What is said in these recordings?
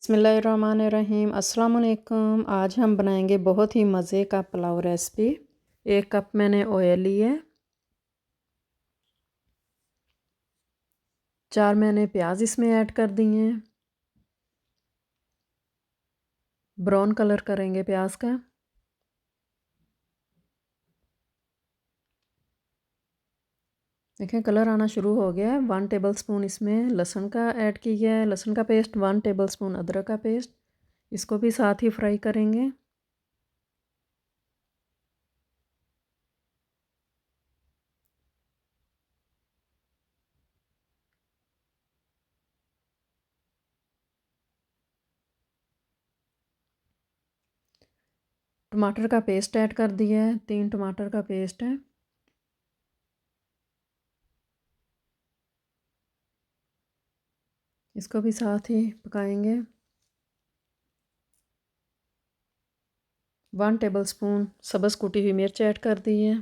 बिस्मिल्लाहिर्रहमानिर्रहीम अस्सलाम वालेकुम। आज हम बनाएंगे बहुत ही मज़े का पुलाव रेसिपी। 1 कप मैंने ऑयल लिए, 4 मैंने प्याज इसमें ऐड कर दिए हैं। ब्राउन कलर करेंगे प्याज का। देखें कलर आना शुरू हो गया है। 1 टेबल स्पून इसमें लहसुन का ऐड किया है, लहसुन का पेस्ट। 1 टेबल स्पून अदरक का पेस्ट, इसको भी साथ ही फ्राई करेंगे। टमाटर का पेस्ट ऐड कर दिया है, 3 टमाटर का पेस्ट है। इसको भी साथ ही पकाएंगे। 1 टेबल स्पून सब्ज़ कुटी हुई मिर्च ऐड कर दी है।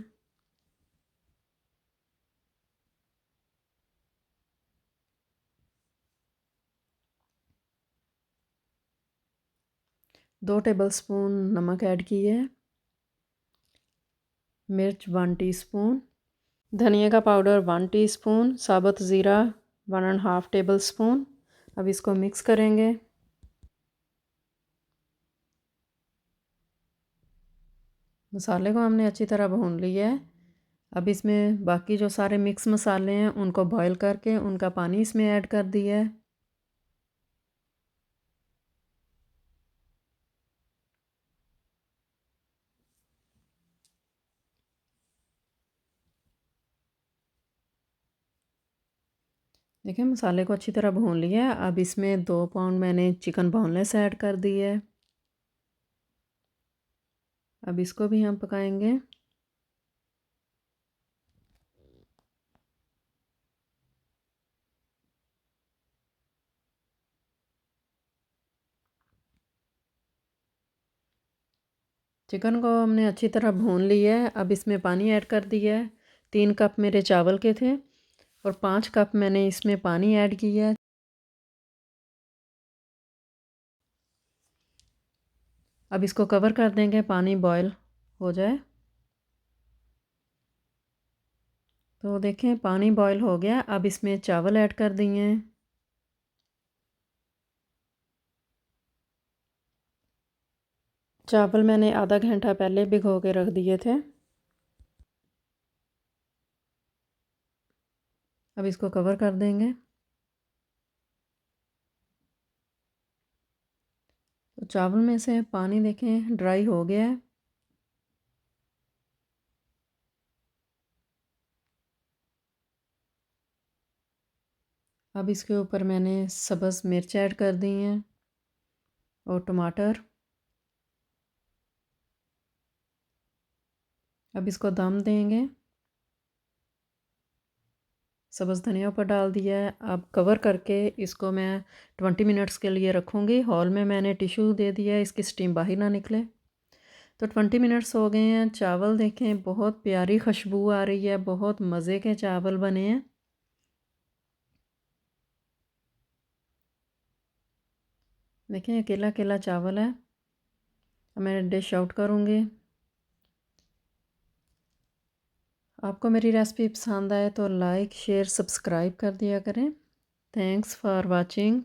दो टेबल स्पून नमक ऐड किए है। मिर्च 1 टीस्पून, धनिया का पाउडर 1 टीस्पून, साबुत ज़ीरा 1.5 टेबल स्पून। अब इसको मिक्स करेंगे। मसाले को हमने अच्छी तरह भून लिया है। अब इसमें बाकी जो सारे मिक्स मसाले हैं उनको बॉईल करके उनका पानी इसमें ऐड कर दिया है। देखिए मसाले को अच्छी तरह भून लिया है। अब इसमें 2 पाउंड मैंने चिकन बोनलेस ऐड कर दी है। अब इसको भी हम पकाएंगे। चिकन को हमने अच्छी तरह भून लिया है। अब इसमें पानी ऐड कर दिया है। 3 कप मेरे चावल के थे और 5 कप मैंने इसमें पानी ऐड किया है। अब इसको कवर कर देंगे, पानी बॉयल हो जाए। तो देखें पानी बॉयल हो गया। अब इसमें चावल ऐड कर दिए हैं। चावल मैंने आधा घंटा पहले भिगो के रख दिए थे। अब इसको कवर कर देंगे। तो चावल में से पानी देखें ड्राई हो गया है। अब इसके ऊपर मैंने सब्ज़ मिर्च ऐड कर दी हैं और टमाटर। अब इसको दम देंगे। सब्ज़ धनिया ऊपर डाल दिया है। अब कवर करके इसको मैं 20 मिनट्स के लिए रखूँगी। हॉल में मैंने टिश्यू दे दिया है, इसकी स्टीम बाहर ना निकले। तो 20 मिनट्स हो गए हैं। चावल देखें बहुत प्यारी खुशबू आ रही है, बहुत मज़े के चावल बने हैं। देखें अकेला अकेला चावल है। अब मैं डिश आउट करूँगी। आपको मेरी रेसिपी पसंद आए तो लाइक शेयर सब्सक्राइब कर दिया करें। Thanks for watching.